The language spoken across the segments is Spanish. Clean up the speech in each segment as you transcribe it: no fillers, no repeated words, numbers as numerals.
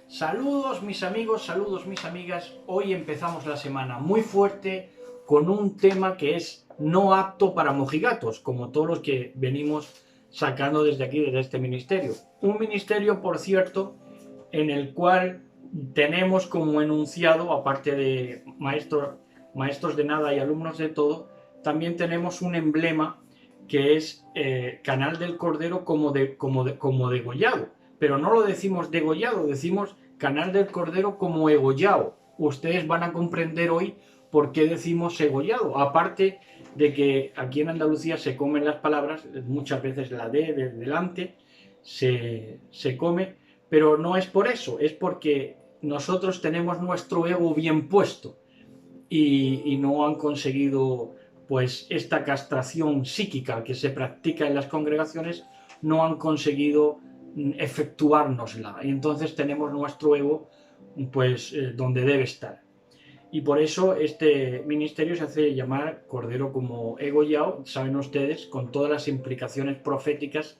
Saludos mis amigos, saludos mis amigas. Hoy empezamos la semana muy fuerte con un tema que es no apto para mojigatos, como todos los que venimos sacando desde aquí, desde este ministerio. Un ministerio, por cierto, en el cual tenemos como enunciado, aparte de maestros de nada y alumnos de todo, también tenemos un emblema que es Canal del Cordero como degollado. Pero no lo decimos degollado, decimos Canal del Cordero como egollado. Ustedes van a comprender hoy por qué decimos egollado. Aparte de que aquí en Andalucía se comen las palabras, muchas veces la D de delante se come, pero no es por eso, es porque nosotros tenemos nuestro ego bien puesto y no han conseguido, pues, esta castración psíquica que se practica en las congregaciones, no han conseguido efectuárnosla, y entonces tenemos nuestro ego pues donde debe estar, y por eso este ministerio se hace llamar Cordero como Egollado, saben ustedes, con todas las implicaciones proféticas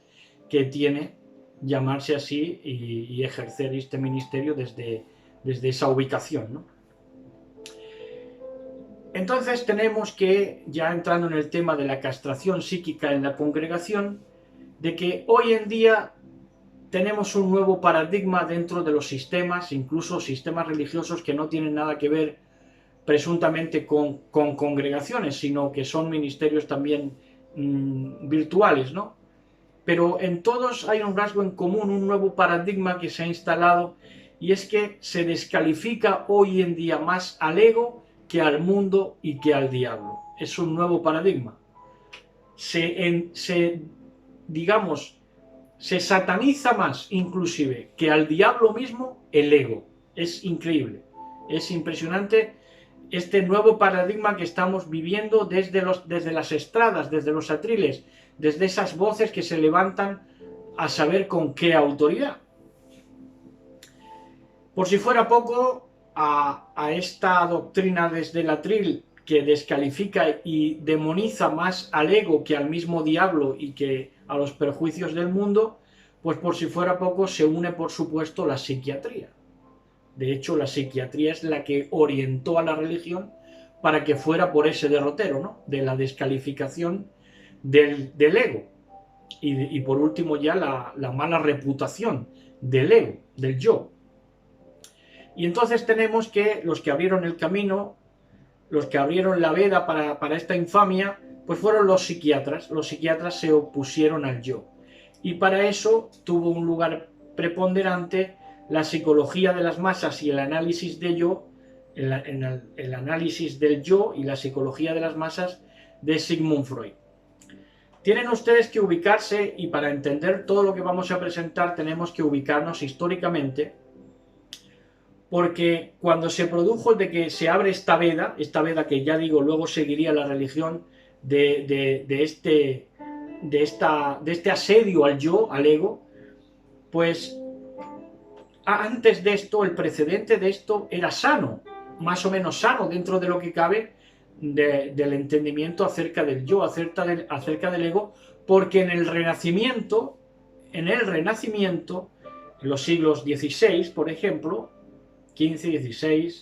que tiene llamarse así y ejercer este ministerio desde esa ubicación, ¿no? Entonces tenemos que, ya entrando en el tema de la castración psíquica en la congregación, de que hoy en día tenemos un nuevo paradigma dentro de los sistemas, incluso sistemas religiosos que no tienen nada que ver presuntamente con congregaciones, sino que son ministerios también virtuales, ¿no? Pero en todos hay un rasgo en común, un nuevo paradigma que se ha instalado, y es que se descalifica hoy en día más al ego que al mundo y que al diablo. Es un nuevo paradigma. Digamos, se sataniza más inclusive que al diablo mismo el ego. Es increíble, es impresionante este nuevo paradigma que estamos viviendo desde las estradas, desde los atriles, desde esas voces que se levantan a saber con qué autoridad. Por si fuera poco, a esta doctrina desde el atril que descalifica y demoniza más al ego que al mismo diablo y que a los perjuicios del mundo, pues por si fuera poco se une, por supuesto, la psiquiatría. De hecho, la psiquiatría es la que orientó a la religión para que fuera por ese derrotero, ¿no? De la descalificación del ego. Y por último ya la mala reputación del ego, del yo. Y entonces tenemos que los que abrieron el camino, los que abrieron la veda para esta infamia, pues fueron los psiquiatras. Los psiquiatras se opusieron al yo. Y para eso tuvo un lugar preponderante la psicología de las masas y el análisis de yo, el análisis del yo y la psicología de las masas de Sigmund Freud. Tienen ustedes que ubicarse, y para entender todo lo que vamos a presentar tenemos que ubicarnos históricamente, porque cuando se produjo de que se abre esta veda que ya digo, luego seguiría la religión de este asedio al yo, al ego, pues antes de esto, el precedente de esto era sano, más o menos sano dentro de lo que cabe del entendimiento acerca del yo, acerca del ego, porque en el Renacimiento, en los siglos XVI, por ejemplo, XV, XVI,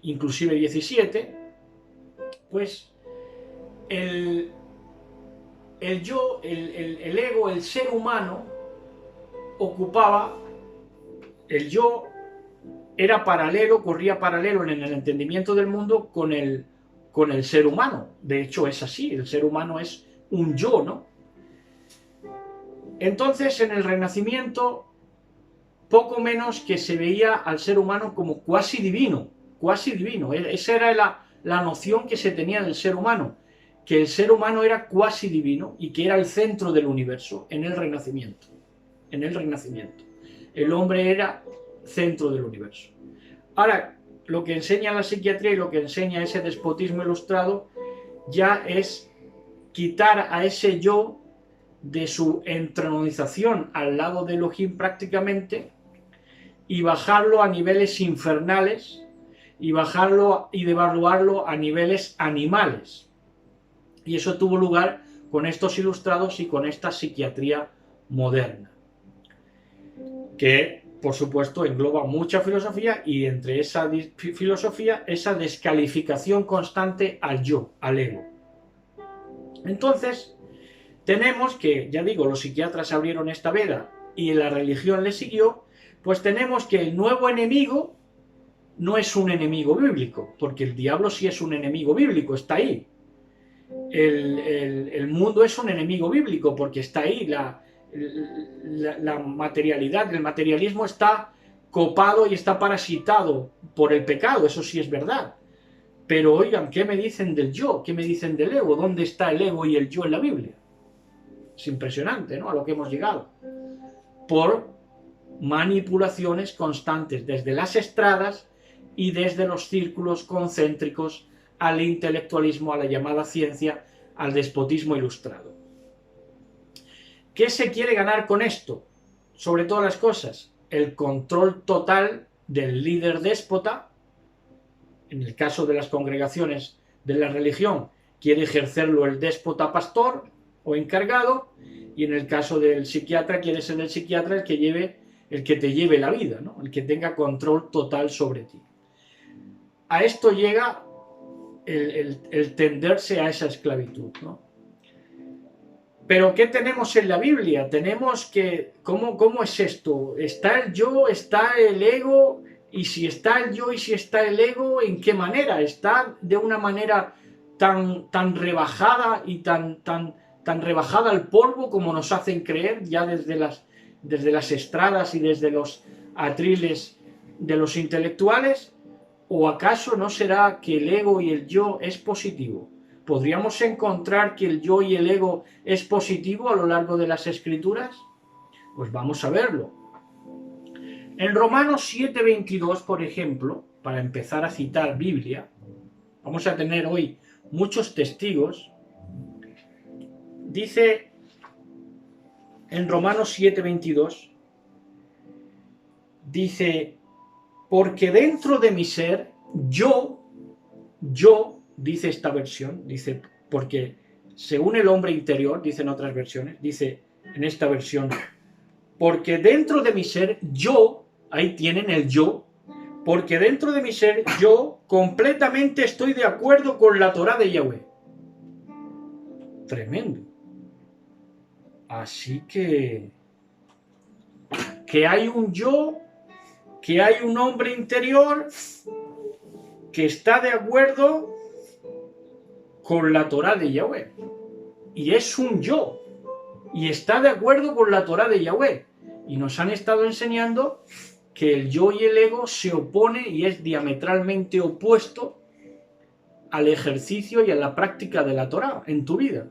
inclusive XVII, pues el yo, el ego, el ser humano ocupaba, el yo era paralelo, corría paralelo en el entendimiento del mundo con el ser humano. De hecho es así, el ser humano es un yo, ¿no? Entonces en el Renacimiento poco menos que se veía al ser humano como cuasi divino. Esa era la noción que se tenía del ser humano, que el ser humano era cuasi divino y que era el centro del universo en el Renacimiento. El hombre era centro del universo. Ahora, lo que enseña la psiquiatría y lo que enseña ese despotismo ilustrado ya es quitar a ese yo de su entronorización al lado de Elohim prácticamente, y bajarlo a niveles infernales, y devaluarlo a niveles animales. Y eso tuvo lugar con estos ilustrados y con esta psiquiatría moderna. que por supuesto engloba mucha filosofía, y entre esa filosofía, esa descalificación constante al yo, al ego. Entonces, tenemos que, ya digo, los psiquiatras abrieron esta veda y la religión le siguió, pues tenemos que el nuevo enemigo no es un enemigo bíblico, porque el diablo sí es un enemigo bíblico, está ahí. El mundo es un enemigo bíblico, porque está ahí. La materialidad, el materialismo está copado y está parasitado por el pecado, eso sí es verdad. Pero oigan, ¿qué me dicen del yo? ¿Qué me dicen del ego? ¿Dónde está el ego y el yo en la Biblia? Es impresionante, ¿no?, a lo que hemos llegado. Por manipulaciones constantes desde las estradas y desde los círculos concéntricos al intelectualismo, a la llamada ciencia, al despotismo ilustrado. ¿Qué se quiere ganar con esto? Sobre todas las cosas, el control total del líder déspota. En el caso de las congregaciones de la religión, quiere ejercerlo el déspota pastor o encargado, y en el caso del psiquiatra, quiere ser el psiquiatra el que te lleve la vida, ¿no?, el que tenga control total sobre ti. A esto llega el tenderse a esa esclavitud, ¿no? Pero ¿qué tenemos en la Biblia? Tenemos que... ¿Cómo es esto? ¿Está el yo? ¿Está el ego? Y si está el yo y si está el ego, ¿en qué manera? ¿Está de una manera tan rebajada y tan rebajada al polvo como nos hacen creer ya desde las estradas y desde los atriles de los intelectuales? ¿O acaso no será que el ego y el yo es positivo? ¿Podríamos encontrar que el yo y el ego es positivo a lo largo de las Escrituras? Pues vamos a verlo. En Romanos 7:22, por ejemplo, para empezar a citar Biblia, vamos a tener hoy muchos testigos. Dice en Romanos 7:22, dice: porque dentro de mi ser, yo, dice esta versión, dice, porque según el hombre interior, dicen otras versiones, dice en esta versión, porque dentro de mi ser, yo, ahí tienen el yo, porque dentro de mi ser, yo completamente estoy de acuerdo con la Torá de Yahweh. Tremendo. Así que hay un yo, que hay un hombre interior que está de acuerdo con la Torá de Yahweh. Y es un yo. Y está de acuerdo con la Torá de Yahweh. Y nos han estado enseñando que el yo y el ego se opone y es diametralmente opuesto al ejercicio y a la práctica de la Torá en tu vida.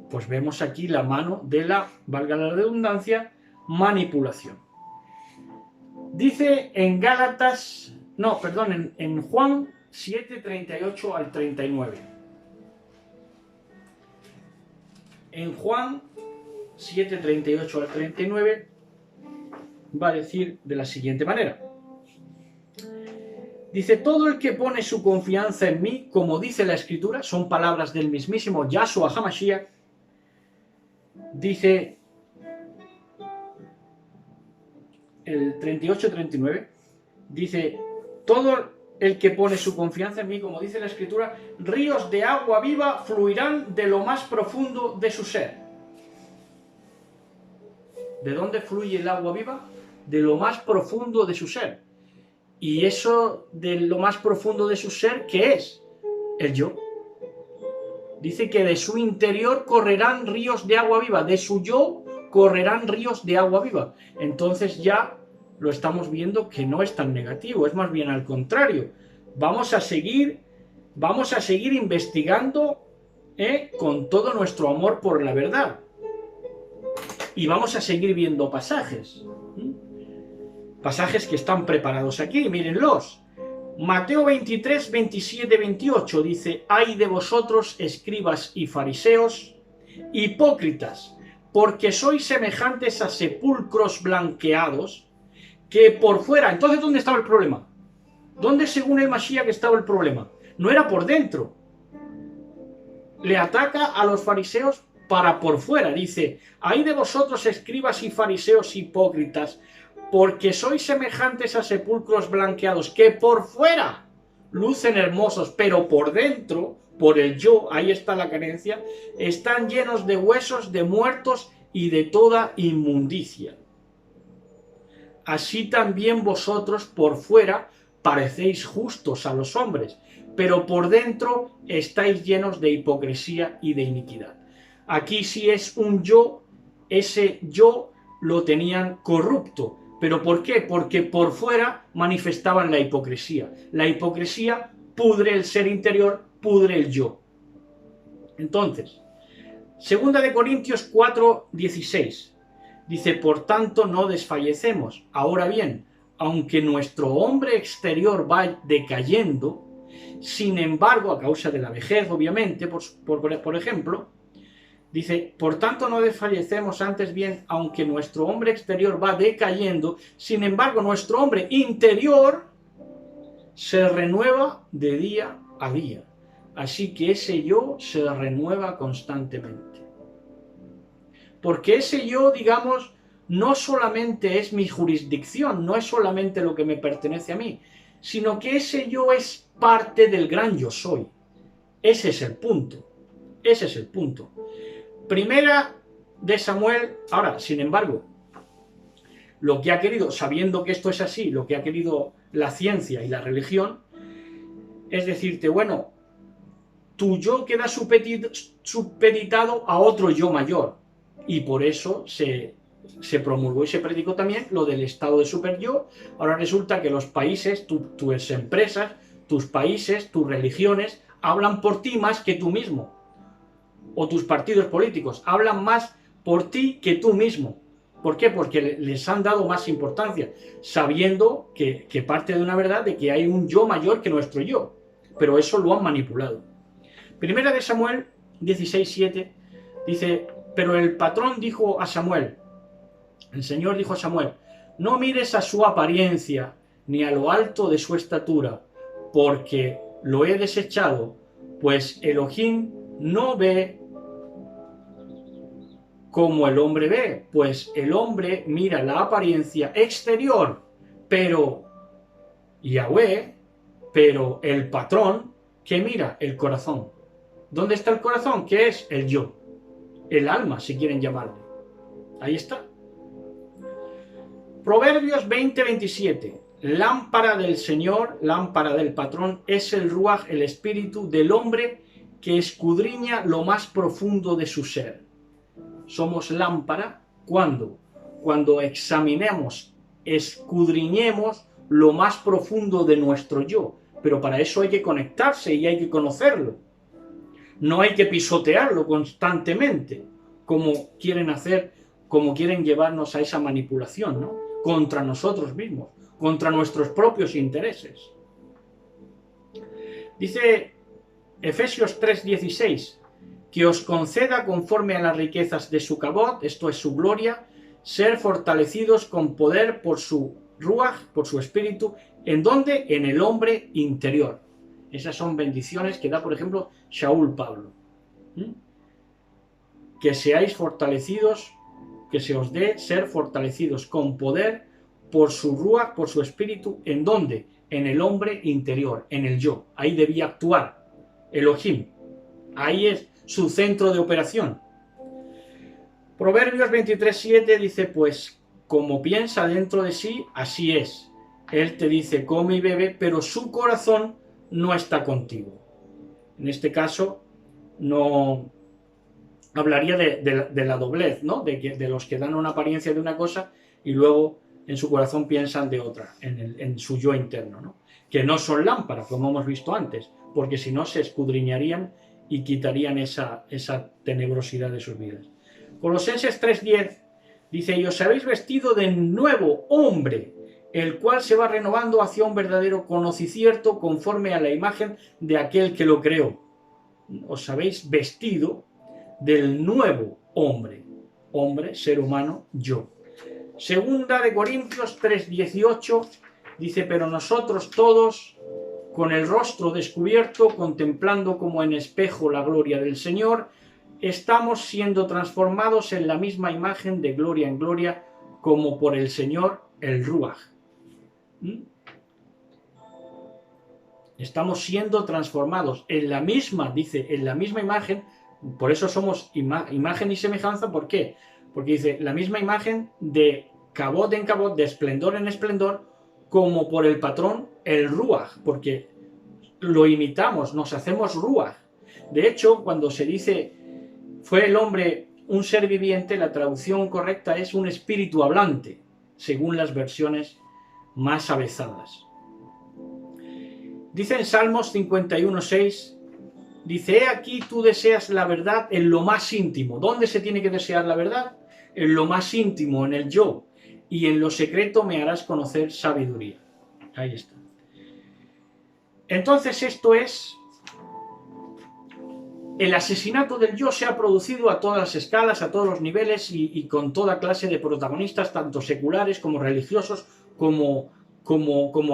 Pues vemos aquí la mano de la, valga la redundancia, manipulación. Dice en Gálatas, no, perdón, en Juan 7:38 al 39. En Juan 7:38 al 39 va a decir de la siguiente manera. Dice: todo el que pone su confianza en mí, como dice la Escritura, son palabras del mismísimo Yahshua HaMashiach, dice el 38-39, dice: todo el que pone su confianza en mí, como dice la Escritura, ríos de agua viva fluirán de lo más profundo de su ser. ¿De dónde fluye el agua viva? De lo más profundo de su ser. Y eso de lo más profundo de su ser, ¿qué es? El yo. Dice que de su interior correrán ríos de agua viva, de su yo correrán ríos de agua viva. Entonces ya lo estamos viendo que no es tan negativo, es más bien al contrario. Vamos a seguir investigando con todo nuestro amor por la verdad. Y vamos a seguir viendo pasajes. Pasajes que están preparados aquí, mírenlos. Mateo 23, 27, 28 dice: ay de vosotros, escribas y fariseos, hipócritas, porque sois semejantes a sepulcros blanqueados, que por fuera... Entonces, ¿dónde estaba el problema? ¿Dónde, según el Mashiach, estaba el problema? No era por dentro. Le ataca a los fariseos para por fuera. Dice, ay de vosotros escribas y fariseos hipócritas, porque sois semejantes a sepulcros blanqueados, que por fuera lucen hermosos, pero por dentro, por el yo, ahí está la carencia, están llenos de huesos de muertos y de toda inmundicia. Así también vosotros por fuera parecéis justos a los hombres, pero por dentro estáis llenos de hipocresía y de iniquidad. Aquí sí es un yo, ese yo lo tenían corrupto. ¿Pero por qué? Porque por fuera manifestaban la hipocresía. La hipocresía pudre el ser interior, pudre el yo. Entonces, 2 Corintios 4:16 dice, por tanto no desfallecemos. Ahora bien, aunque nuestro hombre exterior va decayendo, sin embargo, a causa de la vejez, obviamente, por ejemplo, dice, por tanto no desfallecemos, antes bien, aunque nuestro hombre exterior va decayendo, sin embargo nuestro hombre interior se renueva de día a día. Así que ese yo se renueva constantemente. Porque ese yo, digamos, no solamente es mi jurisdicción, no es solamente lo que me pertenece a mí, sino que ese yo es parte del gran yo soy. Ese es el punto. Ese es el punto. Primera de Samuel, ahora, sin embargo, lo que ha querido, sabiendo que esto es así, lo que ha querido la ciencia y la religión, es decirte, bueno, tu yo queda supeditado a otro yo mayor, y por eso se promulgó y se predicó también lo del estado de superyo. Ahora resulta que los países, tus empresas, tus países, tus religiones, hablan por ti más que tú mismo. O tus partidos políticos hablan más por ti que tú mismo. ¿Por qué? Porque les han dado más importancia, sabiendo que parte de una verdad de que hay un yo mayor que nuestro yo. Pero eso lo han manipulado. Primera de Samuel 16:7 dice, pero el patrón dijo a Samuel, el Señor dijo a Samuel, no mires a su apariencia ni a lo alto de su estatura, porque lo he desechado, pues Elohim no ve como el hombre ve, pues el hombre mira la apariencia exterior, pero Yahweh, pero el patrón, que mira el corazón. ¿Dónde está el corazón? ¿Qué es? El yo, el alma, si quieren llamarle. Ahí está. Proverbios 20:27. Lámpara del Señor, lámpara del patrón, es el ruaj, el espíritu del hombre que escudriña lo más profundo de su ser. Somos lámpara cuando examinemos, escudriñemos lo más profundo de nuestro yo. Pero para eso hay que conectarse y hay que conocerlo. No hay que pisotearlo constantemente, como quieren hacer, como quieren llevarnos a esa manipulación, ¿no? Contra nosotros mismos, contra nuestros propios intereses. Dice Efesios 3:16, que os conceda conforme a las riquezas de su cabot, esto es su gloria, ser fortalecidos con poder por su ruaj, por su espíritu, ¿en dónde? En el hombre interior. Esas son bendiciones que da, por ejemplo, Shaul Pablo. Que seáis fortalecidos, que se os dé ser fortalecidos con poder por su ruaj, por su espíritu, ¿en dónde? En el hombre interior, en el yo. Ahí debía actuar Elohim. Ahí es su centro de operación. Proverbios 23:7 dice, pues, como piensa dentro de sí, así es. Él te dice, come y bebe, pero su corazón no está contigo. En este caso, no hablaría de la doblez, ¿no? De los que dan una apariencia de una cosa y luego en su corazón piensan de otra, en su yo interno, ¿no? Que no son lámparas, como hemos visto antes, porque si no se escudriñarían y quitarían esa tenebrosidad de sus vidas. Colosenses 3:10 dice, y os habéis vestido de nuevo hombre, el cual se va renovando hacia un verdadero conocimiento conforme a la imagen de aquel que lo creó. Os habéis vestido del nuevo hombre, ser humano, yo. Segunda de Corintios 3:18 dice, pero nosotros todos, con el rostro descubierto, contemplando como en espejo la gloria del Señor, estamos siendo transformados en la misma imagen de gloria en gloria, como por el Señor, el Ruaj. Estamos siendo transformados en la misma, dice, en la misma imagen. Por eso somos imagen y semejanza. ¿Por qué? Porque dice, la misma imagen de cabot en cabot, de esplendor en esplendor, como por el patrón, el Ruaj, porque lo imitamos, nos hacemos Ruaj. De hecho, cuando se dice, fue el hombre un ser viviente, la traducción correcta es un espíritu hablante, según las versiones más avezadas. Dice en Salmos 51:6, dice, he aquí tú deseas la verdad en lo más íntimo. ¿Dónde se tiene que desear la verdad? En lo más íntimo, en el yo. Y en lo secreto me harás conocer sabiduría. Ahí está. Entonces esto es, el asesinato del yo se ha producido a todas las escalas, a todos los niveles y con toda clase de protagonistas, tanto seculares como religiosos, como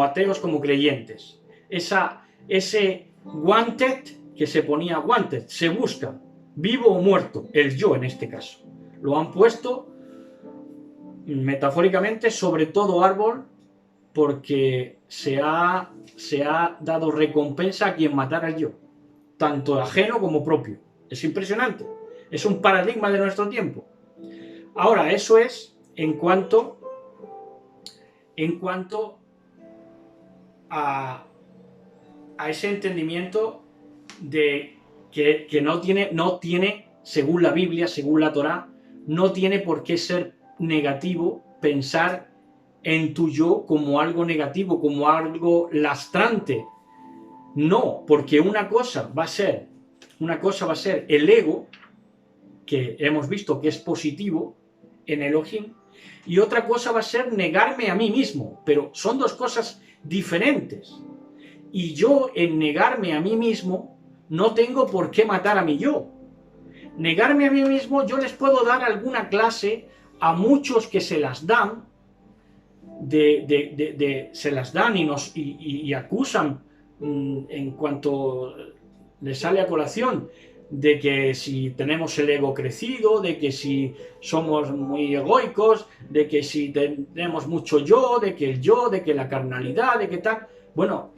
ateos, como creyentes. Ese wanted que se ponía wanted, se busca, vivo o muerto, el yo en este caso. Lo han puesto metafóricamente sobre todo árbol, porque se ha dado recompensa a quien matara el yo, tanto ajeno como propio. Es impresionante, es un paradigma de nuestro tiempo. Ahora, eso es en cuanto a ese entendimiento de que no tiene, según la Biblia, según la Torá, no tiene por qué ser negativo pensar en tu yo como algo negativo, como algo lastrante. No, porque una cosa va a ser el ego, que hemos visto que es positivo en Elohim, y otra cosa va a ser negarme a mí mismo, pero son dos cosas diferentes. Y yo, en negarme a mí mismo, no tengo por qué matar a mi yo. Negarme a mí mismo, yo les puedo dar alguna clase a muchos que se las dan, se las dan y acusan en cuanto les sale a colación de que si tenemos el ego crecido, de que si somos muy egoicos, de que si tenemos mucho yo, de que la carnalidad, de que tal. Bueno,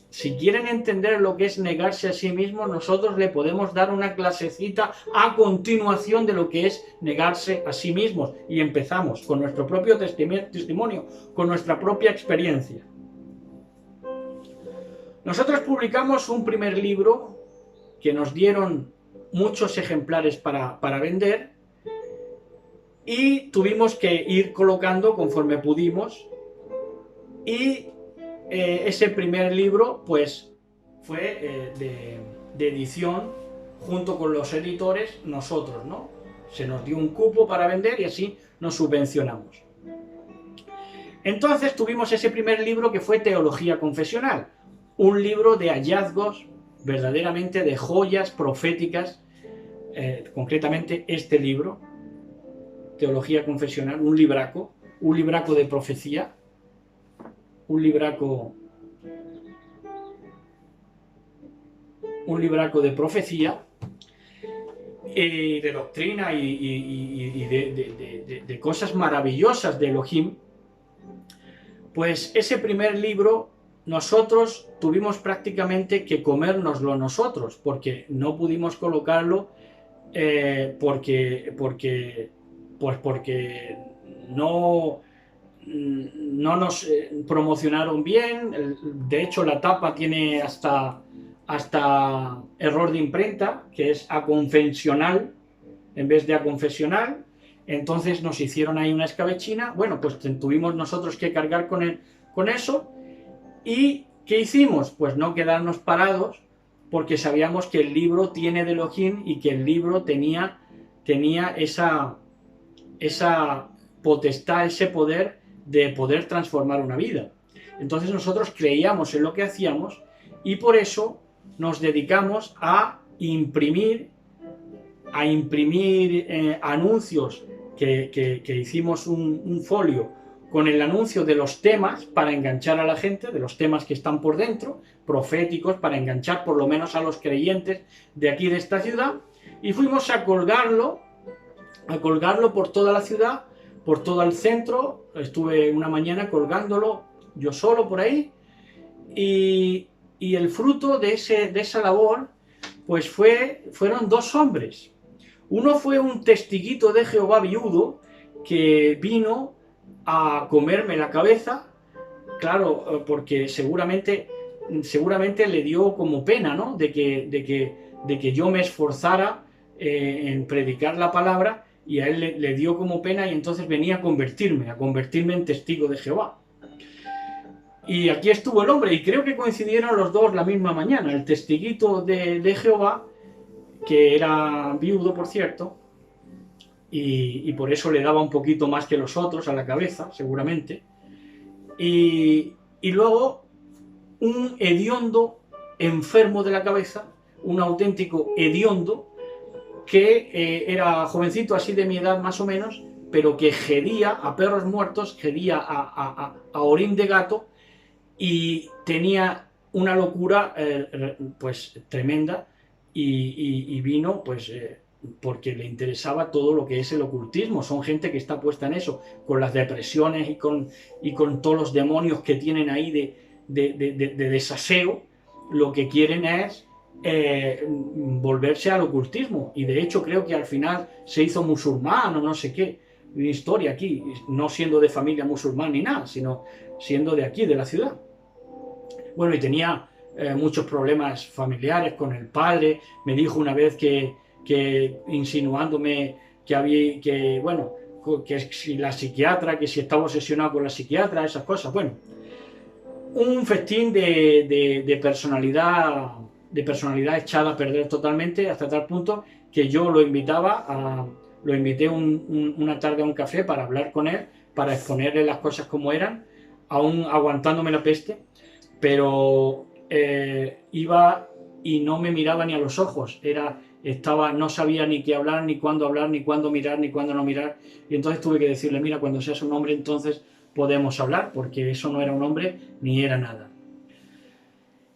si quieren entender lo que es negarse a sí mismo, nosotros le podemos dar una clasecita a continuación de lo que es negarse a sí mismos. Y empezamos con nuestro propio testimonio, con nuestra propia experiencia. Nosotros publicamos un primer libro que nos dieron muchos ejemplares para vender y tuvimos que ir colocando conforme pudimos, y ese primer libro pues fue de edición junto con los editores, nosotros, ¿no? Se nos dio un cupo para vender y así nos subvencionamos. Entonces tuvimos ese primer libro que fue Teología Confesional, un libro de hallazgos, verdaderamente de joyas proféticas, concretamente este libro, Teología Confesional, un libraco de profecía, un libraco de profecía, de doctrina y de cosas maravillosas de Elohim. Pues ese primer libro nosotros tuvimos prácticamente que comérnoslo nosotros, porque no pudimos colocarlo, porque no nos promocionaron bien. De hecho, la tapa tiene hasta error de imprenta, que es aconfesional en vez de aconfesional. Entonces nos hicieron ahí una escabechina. Bueno, pues tuvimos nosotros que cargar con eso. ¿Y qué hicimos? Pues no quedarnos parados, porque sabíamos que el libro tiene de Elohim y que el libro tenía esa potestad, ese poder de poder transformar una vida. Entonces nosotros creíamos en lo que hacíamos y por eso nos dedicamos a imprimir anuncios, que hicimos un folio con el anuncio de los temas para enganchar a la gente, de los temas que están por dentro, proféticos, para enganchar por lo menos a los creyentes de aquí de esta ciudad. y fuimos a colgarlo por toda la ciudad, por todo el centro. Estuve una mañana colgándolo yo solo por ahí, y el fruto de esa labor pues fueron 2 hombres. Uno fue un testiguito de Jehová viudo que vino a comerme la cabeza, claro, porque seguramente le dio como pena, ¿no? de que yo me esforzara en predicar la palabra, y a él le dio como pena, y entonces venía a convertirme en testigo de Jehová. Y aquí estuvo el hombre, y creo que coincidieron los dos la misma mañana, el testiguito de Jehová, que era viudo, por cierto, y por eso le daba un poquito más que los otros a la cabeza, seguramente, y luego un hediondo enfermo de la cabeza, un auténtico hediondo, que era jovencito, así de mi edad más o menos, pero que gedía a perros muertos, gedía a orín de gato, y tenía una locura pues tremenda, y vino pues porque le interesaba todo lo que es el ocultismo. Son gente que está puesta en eso, con las depresiones y con todos los demonios que tienen ahí de desaseo. Lo que quieren es volverse al ocultismo, y de hecho creo que al final se hizo musulmán o no sé qué historia aquí, no siendo de familia musulmán ni nada, sino siendo de aquí, de la ciudad. Bueno, y tenía muchos problemas familiares con el padre. Me dijo una vez que insinuándome que si la psiquiatra, que si estaba obsesionado con la psiquiatra, esas cosas. Bueno, un festín de personalidad echada a perder totalmente, hasta tal punto que yo lo invité una tarde a un café para hablar con él, para exponerle las cosas como eran, aún aguantándome la peste, pero iba y no me miraba ni a los ojos. No sabía ni qué hablar, ni cuándo mirar, ni cuándo no mirar, y entonces tuve que decirle: mira, cuando seas un hombre entonces podemos hablar, porque eso no era un hombre ni era nada.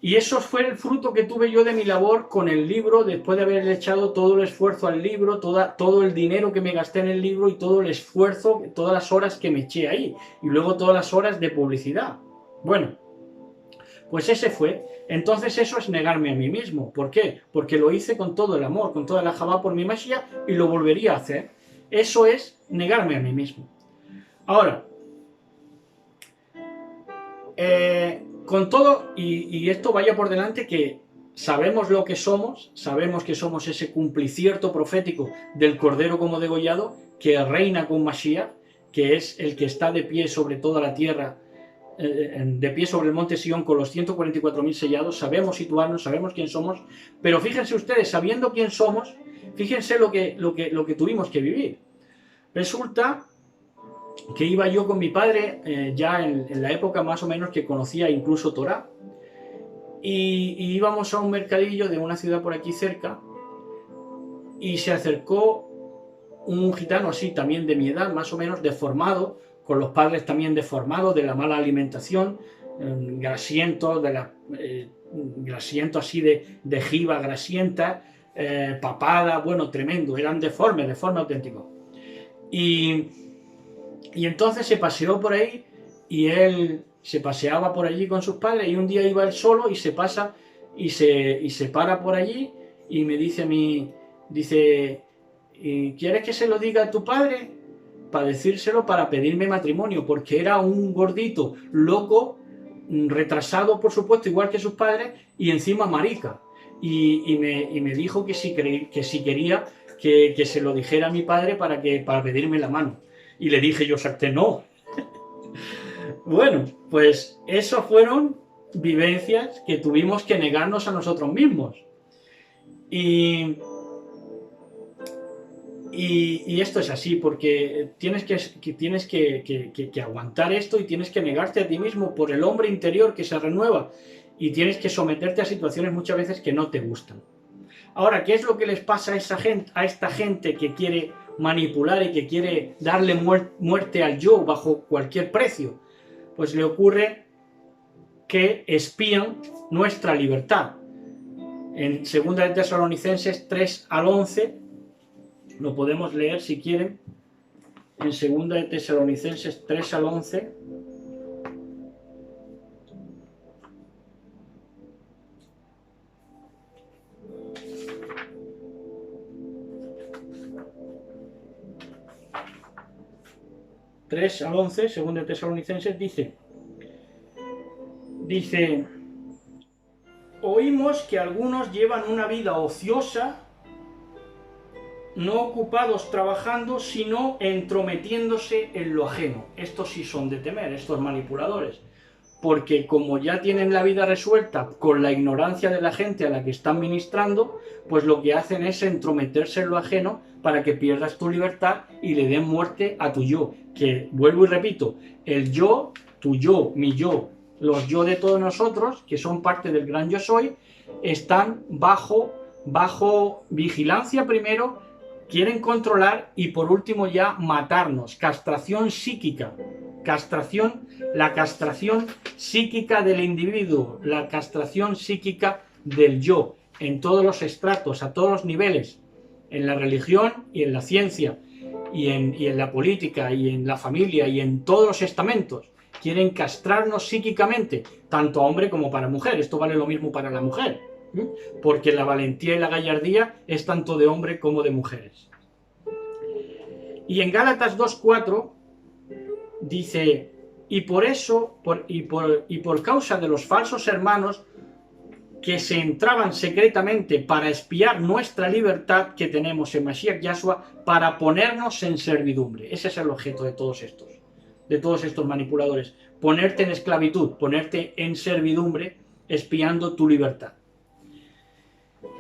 Y eso fue el fruto que tuve yo de mi labor con el libro, después de haberle echado todo el esfuerzo al libro, todo el dinero que me gasté en el libro, y todo el esfuerzo, todas las horas que me eché ahí, y luego todas las horas de publicidad. Bueno, pues ese fue. Entonces eso es negarme a mí mismo. ¿Por qué? Porque lo hice con todo el amor, con toda la Javá por mi Mashiach, y lo volvería a hacer. Eso es negarme a mí mismo. Ahora, con todo, y esto vaya por delante, que sabemos lo que somos, sabemos que somos ese cumplicierto profético del Cordero como degollado, que reina con Mashiach, que es el que está de pie sobre toda la tierra, de pie sobre el monte Sion con los 144.000 sellados. Sabemos situarnos, sabemos quién somos, pero fíjense ustedes, sabiendo quién somos, fíjense lo que tuvimos que vivir. Resulta que iba yo con mi padre, ya en la época más o menos que conocía incluso Torah, y íbamos a un mercadillo de una ciudad por aquí cerca, y se acercó un gitano así también de mi edad, más o menos deformado, con los padres también deformados de la mala alimentación, grasiento, grasiento así de jiba grasienta, papada, bueno, tremendo, eran deforme auténtico. Y entonces se paseó por ahí, y él se paseaba por allí con sus padres, y un día iba él solo y se pasa y se para por allí, y me dice a mí, dice: ¿quieres que se lo diga a tu padre? Para decírselo, para pedirme matrimonio, porque era un gordito, loco, retrasado por supuesto, igual que sus padres, y encima marica. Y me dijo que si quería que se lo dijera a mi padre para pedirme la mano. Y le dije yo, no. Bueno, pues eso fueron vivencias que tuvimos que negarnos a nosotros mismos. Y esto es así, porque tienes que aguantar esto, y tienes que negarte a ti mismo por el hombre interior que se renueva, y tienes que someterte a situaciones muchas veces que no te gustan. Ahora, ¿qué es lo que les pasa a esta gente que quiere manipular y que quiere darle muerte al yo bajo cualquier precio? Pues le ocurre que espían nuestra libertad. En 2 de Tesalonicenses 3 al 11, lo podemos leer si quieren, en 2 de Tesalonicenses 3 al 11, según de Tesalonicenses, dice, oímos que algunos llevan una vida ociosa, no ocupados trabajando, sino entrometiéndose en lo ajeno. Estos sí son de temer, estos manipuladores, porque como ya tienen la vida resuelta con la ignorancia de la gente a la que están ministrando, pues lo que hacen es entrometerse en lo ajeno para que pierdas tu libertad y le den muerte a tu yo. Que, vuelvo y repito, el yo, tu yo, mi yo, los yo de todos nosotros, que son parte del gran yo soy, están bajo vigilancia primero, quieren controlar y por último ya matarnos. Castración psíquica, la castración psíquica del individuo, la castración psíquica del yo, en todos los estratos, a todos los niveles, en la religión y en la ciencia, y en la política, y en la familia, y en todos los estamentos. Quieren castrarnos psíquicamente, tanto a hombre como para mujer. Esto vale lo mismo para la mujer, porque la valentía y la gallardía es tanto de hombre como de mujeres. Y en Gálatas 2:4 dice, y por eso, por causa de los falsos hermanos que se entraban secretamente para espiar nuestra libertad que tenemos en Mashiach Yahshua, para ponernos en servidumbre. Ese es el objeto de todos estos manipuladores, ponerte en esclavitud, ponerte en servidumbre, espiando tu libertad.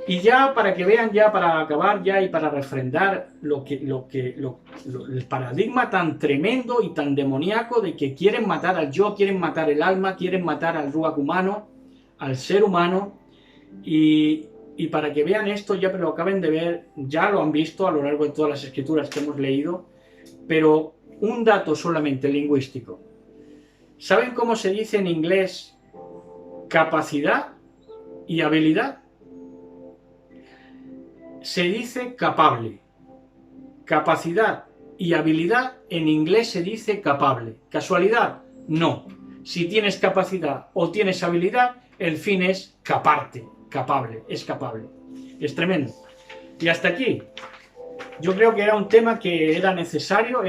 Y ya para que vean, ya para acabar ya y para refrendar el paradigma tan tremendo y tan demoníaco de que quieren matar al yo, quieren matar el alma, quieren matar al ruach humano, al ser humano, y para que vean esto, ya lo acaben de ver, ya lo han visto a lo largo de todas las escrituras que hemos leído, pero un dato solamente lingüístico. ¿Saben cómo se dice en inglés capacidad y habilidad? Se dice capable. Capacidad y habilidad en inglés se dice capable. ¿Casualidad? No. Si tienes capacidad o tienes habilidad, el fin es caparte. Capable, es capable. Es tremendo. Y hasta aquí. Yo creo que era un tema que era necesario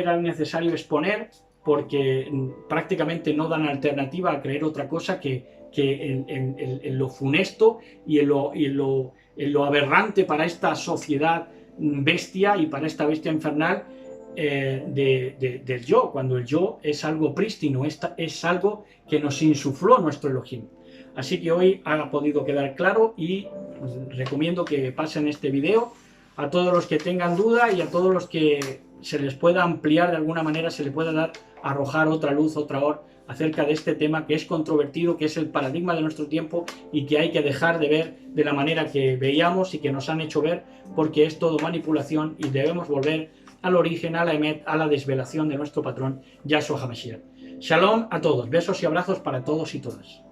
exponer, porque prácticamente no dan alternativa a creer otra cosa que en lo funesto y en lo aberrante para esta sociedad bestia y para esta bestia infernal del yo, cuando el yo es algo prístino, es algo que nos insufló nuestro Elohim. Así que hoy ha podido quedar claro y recomiendo que pasen este video a todos los que tengan duda y a todos los que se les pueda ampliar de alguna manera, se les pueda arrojar otra luz, otra hora acerca de este tema que es controvertido, que es el paradigma de nuestro tiempo y que hay que dejar de ver de la manera que veíamos y que nos han hecho ver, porque es todo manipulación y debemos volver al origen, a la emet, a la desvelación de nuestro patrón Yahshua HaMashiach. Shalom a todos, besos y abrazos para todos y todas.